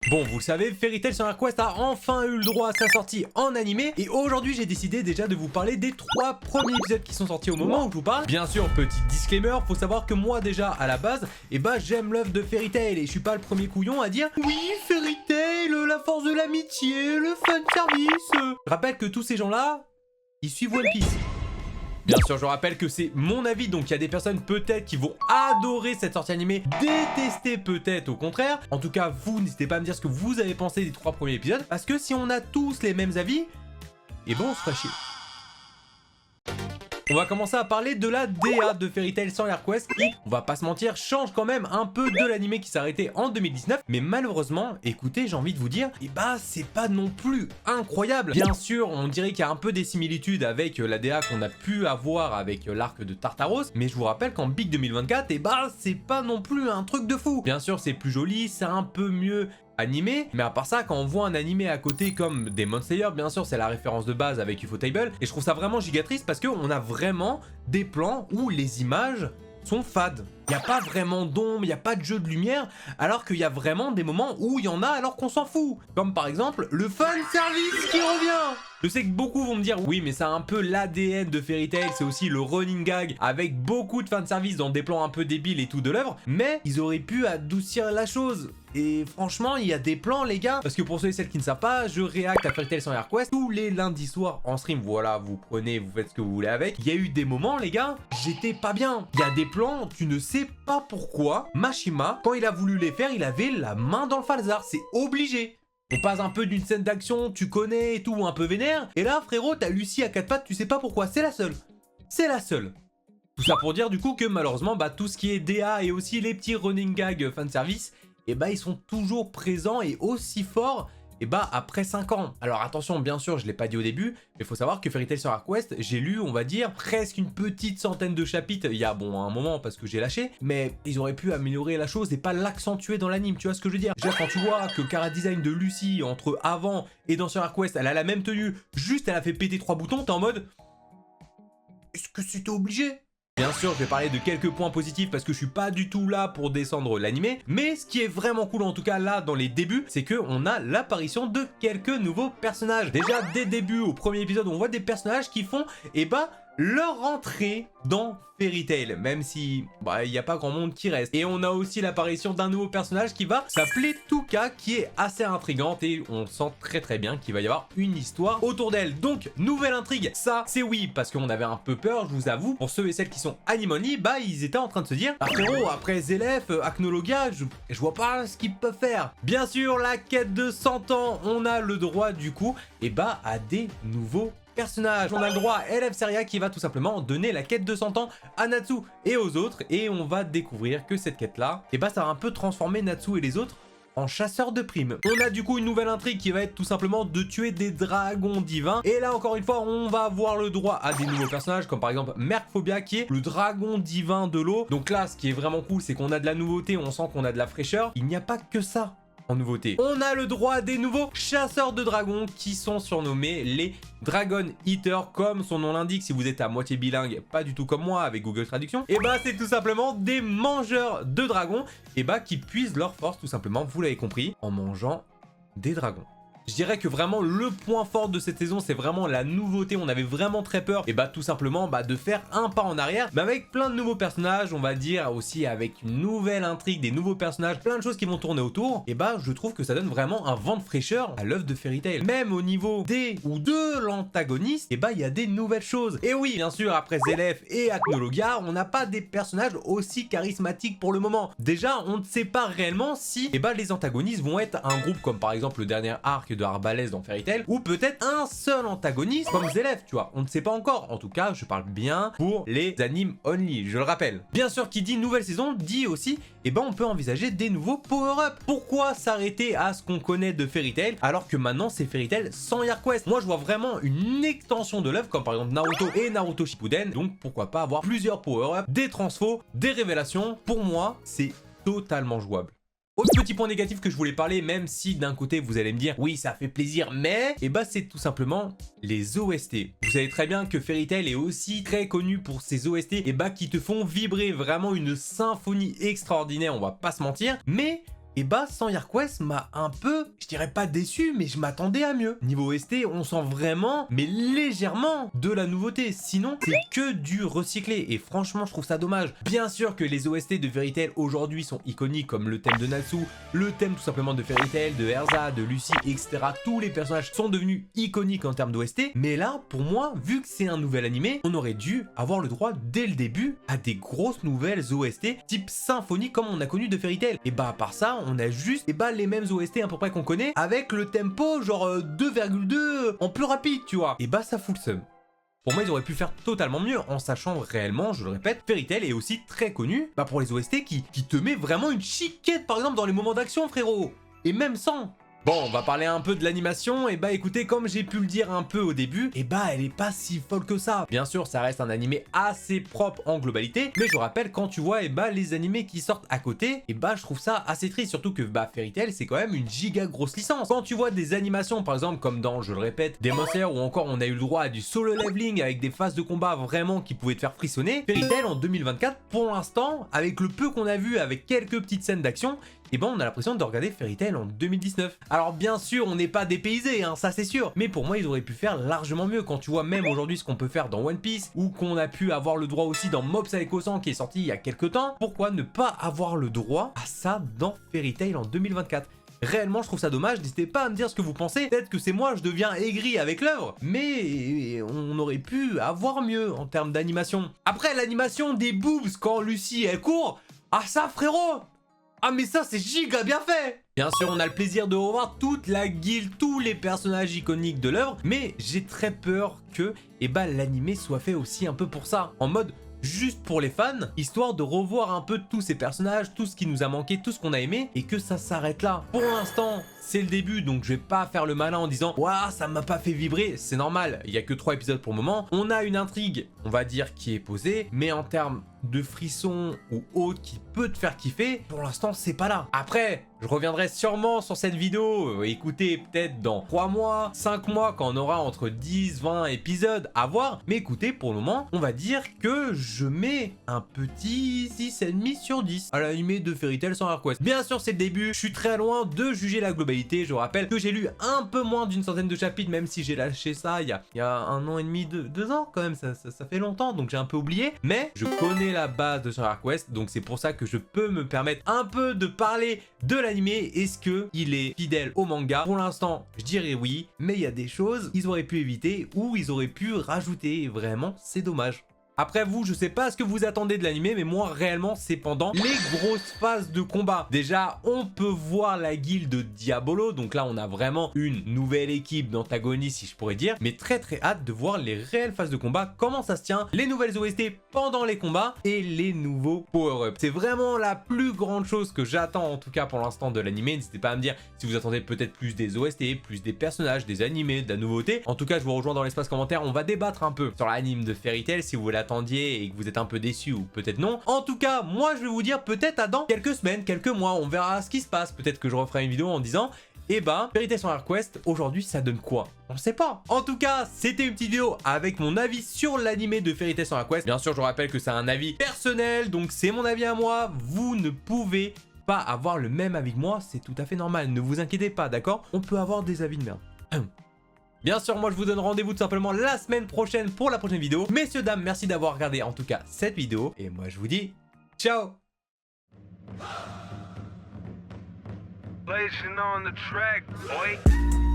Bon, vous le savez, Fairy Tail Summer Quest a enfin eu le droit à sa sortie en animé. Et aujourd'hui, j'ai décidé déjà de vous parler des 3 premiers épisodes qui sont sortis au moment où je vous parle. Bien sûr, petit disclaimer, faut savoir que moi déjà, à la base, j'aime l'œuvre de Fairy Tail. Et je suis pas le premier couillon à dire oui, Fairy Tail, la force de l'amitié, le fan service. Je rappelle que tous ces gens-là, ils suivent One Piece. Bien sûr, je rappelle que c'est mon avis, donc il y a des personnes peut-être qui vont adorer cette sortie animée, détester peut-être au contraire. En tout cas, vous, n'hésitez pas à me dire ce que vous avez pensé des 3 premiers épisodes, parce que si on a tous les mêmes avis, eh ben on se fera chier. On va commencer à parler de la DA de Fairy Tail Summer Quest qui, on va pas se mentir, change quand même un peu de l'animé qui s'est arrêté en 2019. Mais malheureusement, écoutez, j'ai envie de vous dire, c'est pas non plus incroyable. Bien sûr, on dirait qu'il y a un peu des similitudes avec la DA qu'on a pu avoir avec l'arc de Tartaros. Mais je vous rappelle qu'en Big 2024, c'est pas non plus un truc de fou. Bien sûr, c'est plus joli, c'est un peu mieux animé, mais à part ça, quand on voit un animé à côté comme Demon Slayer, bien sûr c'est la référence de base avec Ufotable, et je trouve ça vraiment giga triste parce qu'on a vraiment des plans où les images sont fades. Il n'y a pas vraiment d'ombre, il n'y a pas de jeu de lumière, alors qu'il y a vraiment des moments où il y en a alors qu'on s'en fout. Comme par exemple le fan service qui revient. Je sais que beaucoup vont me dire oui mais c'est un peu l'ADN de Fairy Tail, c'est aussi le running gag avec beaucoup de fanservice dans des plans un peu débiles et tout de l'œuvre, mais ils auraient pu adoucir la chose. Et franchement, il y a des plans les gars, parce que pour ceux et celles qui ne savent pas, je réacte à Fairy Tail Summer Quest tous les lundis soirs en stream. Voilà, vous prenez, vous faites ce que vous voulez avec. Il y a eu des moments les gars, j'étais pas bien. Il y a des plans, tu ne sais pas pourquoi, Mashima, quand il a voulu les faire, il avait la main dans le falzar, c'est obligé. On passe un peu d'une scène d'action, tu connais et tout, un peu vénère. Et là, frérot, t'as Lucie à 4 pattes, tu sais pas pourquoi. C'est la seule. C'est la seule. Tout ça pour dire du coup que malheureusement, tout ce qui est DA et aussi les petits running gags fanservice, ils sont toujours présents et aussi forts. Après 5 ans. Alors attention, bien sûr, je l'ai pas dit au début, mais il faut savoir que Fairy Tail Summer Quest, j'ai lu, on va dire, presque une petite centaine de chapitres il y a, un moment parce que j'ai lâché, mais ils auraient pu améliorer la chose et pas l'accentuer dans l'anime, tu vois ce que je veux dire? Déjà, quand tu vois que le chara-design de Lucie, entre avant et dans Summer Quest, elle a la même tenue, juste elle a fait péter 3 boutons, t'es en mode... Est-ce que c'était obligé? Bien sûr, je vais parler de quelques points positifs parce que je suis pas du tout là pour descendre l'animé. Mais ce qui est vraiment cool, en tout cas là, dans les débuts, c'est qu'on a l'apparition de quelques nouveaux personnages. Déjà, dès le début, au premier épisode, on voit des personnages qui font, leur entrée dans Fairy Tail, même si il n'y a pas grand monde qui reste. Et on a aussi l'apparition d'un nouveau personnage qui va s'appeler Touka, qui est assez intrigante et on sent très bien qu'il va y avoir une histoire autour d'elle. Donc, nouvelle intrigue, ça c'est oui, parce qu'on avait un peu peur, je vous avoue, pour ceux et celles qui sont anime only, ils étaient en train de se dire, frérot, après Zelef, Acnologia, je vois pas ce qu'ils peuvent faire. Bien sûr, la quête de 100 ans, on a le droit du coup, à des nouveaux personnages. On a le droit à Elef Seria qui va tout simplement donner la quête de 100 ans à Natsu et aux autres, et on va découvrir que cette quête là, ça va un peu transformer Natsu et les autres en chasseurs de primes. On a du coup une nouvelle intrigue qui va être tout simplement de tuer des dragons divins, et là encore une fois on va avoir le droit à des nouveaux personnages comme par exemple Mercphobia qui est le dragon divin de l'eau. Donc là ce qui est vraiment cool, c'est qu'on a de la nouveauté, on sent qu'on a de la fraîcheur. Il n'y a pas que ça en nouveauté. On a le droit à des nouveaux chasseurs de dragons qui sont surnommés les Dragon Eaters, comme son nom l'indique. Si vous êtes à moitié bilingue, pas du tout comme moi avec Google Traduction, c'est tout simplement des mangeurs de dragons qui puisent leur force tout simplement, vous l'avez compris, en mangeant des dragons. Je dirais que vraiment le point fort de cette saison, c'est vraiment la nouveauté. On avait vraiment très peur tout simplement de faire un pas en arrière, mais avec plein de nouveaux personnages, on va dire aussi avec une nouvelle intrigue, des nouveaux personnages, plein de choses qui vont tourner autour. Je trouve que ça donne vraiment un vent de fraîcheur à l'œuvre de Fairy Tail. Même au niveau des ou de l'antagoniste, il y a des nouvelles choses. Et oui, bien sûr, après Zelef et Acnologia, on n'a pas des personnages aussi charismatiques pour le moment. Déjà, on ne sait pas réellement si les antagonistes vont être un groupe comme par exemple le dernier arc de Arbalèze dans Fairy Tail, ou peut-être un seul antagoniste comme Zelef, tu vois, on ne sait pas encore. En tout cas, je parle bien pour les animes only, je le rappelle. Bien sûr, qui dit nouvelle saison, dit aussi, on peut envisager des nouveaux power-up. Pourquoi s'arrêter à ce qu'on connaît de Fairy Tail, alors que maintenant c'est Fairy Tail sans HeroQuest? Moi, je vois vraiment une extension de l'œuvre, comme par exemple Naruto et Naruto Shippuden, donc pourquoi pas avoir plusieurs power-up, des transfos, des révélations. Pour moi, c'est totalement jouable. Autre petit point négatif que je voulais parler, même si d'un côté vous allez me dire oui ça fait plaisir, mais c'est tout simplement les OST. Vous savez très bien que Fairy Tail est aussi très connu pour ses OST qui te font vibrer, vraiment une symphonie extraordinaire, on va pas se mentir, mais Et bah Sans Quest m'a un peu, je dirais pas déçu, mais je m'attendais à mieux. Niveau OST, on sent vraiment, mais légèrement, de la nouveauté. Sinon, c'est que du recyclé. Et franchement, je trouve ça dommage. Bien sûr que les OST de Fairy Tail aujourd'hui sont iconiques, comme le thème de Natsu, le thème tout simplement de Fairy Tail, de Erza, de Lucy, etc. Tous les personnages sont devenus iconiques en termes d'OST. Mais là, pour moi, vu que c'est un nouvel animé, on aurait dû avoir le droit dès le début à des grosses nouvelles OST type symphonie comme on a connu de Fairy Tail. Et bah à part ça, on a juste les mêmes OST à peu près qu'on connaît avec le tempo genre 2,2 en plus rapide, tu vois. Et bah ça fout le seum. Pour moi, ils auraient pu faire totalement mieux en sachant réellement, je le répète, Fairy Tail est aussi très connu pour les OST qui te met vraiment une chiquette par exemple dans les moments d'action, frérot. Et même sans. Bon, on va parler un peu de l'animation, et bah écoutez, comme j'ai pu le dire un peu au début, et bah elle est pas si folle que ça. Bien sûr, ça reste un animé assez propre en globalité, mais je rappelle, quand tu vois les animés qui sortent à côté, et bah je trouve ça assez triste, surtout que Fairy Tail c'est quand même une giga grosse licence. Quand tu vois des animations, par exemple, comme dans, je le répète, Demon Slayer, ou encore on a eu le droit à du solo leveling avec des phases de combat vraiment qui pouvaient te faire frissonner, Fairy Tail en 2024, pour l'instant, avec le peu qu'on a vu, avec quelques petites scènes d'action, et ben on a l'impression de regarder Fairy Tail en 2019. Alors bien sûr, on n'est pas dépaysé, hein, ça c'est sûr, mais pour moi ils auraient pu faire largement mieux. Quand tu vois même aujourd'hui ce qu'on peut faire dans One Piece, ou qu'on a pu avoir le droit aussi dans Mob Psycho 100 qui est sorti il y a quelques temps, pourquoi ne pas avoir le droit à ça dans Fairy Tail en 2024 ? Réellement, je trouve ça dommage, n'hésitez pas à me dire ce que vous pensez. Peut-être que c'est moi, je deviens aigri avec l'œuvre, mais on aurait pu avoir mieux en termes d'animation. Après, l'animation des boobs quand Lucy elle court, ah ça frérot! Ah mais ça c'est giga bien fait! Bien sûr, on a le plaisir de revoir toute la guilde, tous les personnages iconiques de l'œuvre, mais j'ai très peur que l'animé soit fait aussi un peu pour ça, en mode juste pour les fans, histoire de revoir un peu tous ces personnages, tout ce qui nous a manqué, tout ce qu'on a aimé, et que ça s'arrête là. Pour l'instant, c'est le début, donc je vais pas faire le malin en disant « Ouah, ça m'a pas fait vibrer », c'est normal, il y a que 3 épisodes pour le moment. On a une intrigue, on va dire, qui est posée, mais en termes de frissons ou autre qui peut te faire kiffer, pour l'instant, c'est pas là. Après, je reviendrai sûrement sur cette vidéo, écoutez, peut-être dans 3 mois, 5 mois, quand on aura entre 10, 20 épisodes à voir, mais écoutez, pour le moment, on va dire que je mets un petit 6,5 sur 10 à l'animé de Fairy Tail Sans Quest. Bien sûr, c'est le début, je suis très loin de juger la globalité. Je rappelle que j'ai lu un peu moins d'une centaine de chapitres, même si j'ai lâché ça il y a 1 an et demi, 2 ans quand même, ça fait longtemps, donc j'ai un peu oublié, mais je connais la base de Sans Quest, donc c'est pour ça que je peux me permettre un peu de parler de l'animé. Est-ce que il est fidèle au manga? Pour l'instant, je dirais oui, mais il y a des choses qu'ils auraient pu éviter ou ils auraient pu rajouter, et vraiment, c'est dommage. Après vous, je sais pas ce que vous attendez de l'animé, mais moi réellement c'est pendant les grosses phases de combat. Déjà, on peut voir la guilde de Diabolo, donc là on a vraiment une nouvelle équipe d'antagonistes si je pourrais dire, mais très hâte de voir les réelles phases de combat, comment ça se tient, les nouvelles OST pendant les combats et les nouveaux power-up. C'est vraiment la plus grande chose que j'attends en tout cas pour l'instant de l'animé. N'hésitez pas à me dire si vous attendez peut-être plus des OST, plus des personnages, des animés, de la nouveauté. En tout cas, je vous rejoins dans l'espace commentaire, on va débattre un peu sur l'anime de Fairy Tail si vous voulez et que vous êtes un peu déçu ou peut-être non. En tout cas, moi je vais vous dire peut-être à dans quelques semaines, quelques mois, on verra ce qui se passe. Peut-être que je referai une vidéo en disant Fairy Tail Sans Quest, aujourd'hui ça donne quoi? On sait pas. En tout cas, c'était une petite vidéo avec mon avis sur l'animé de Fairy Tail Sans Quest. Bien sûr, je rappelle que c'est un avis personnel, donc c'est mon avis à moi. Vous ne pouvez pas avoir le même avis que moi, c'est tout à fait normal. Ne vous inquiétez pas, d'accord? On peut avoir des avis de merde. Bien sûr, moi je vous donne rendez-vous tout simplement la semaine prochaine pour la prochaine vidéo. Messieurs, dames, merci d'avoir regardé en tout cas cette vidéo. Et moi je vous dis ciao. Blazing on the track, boy.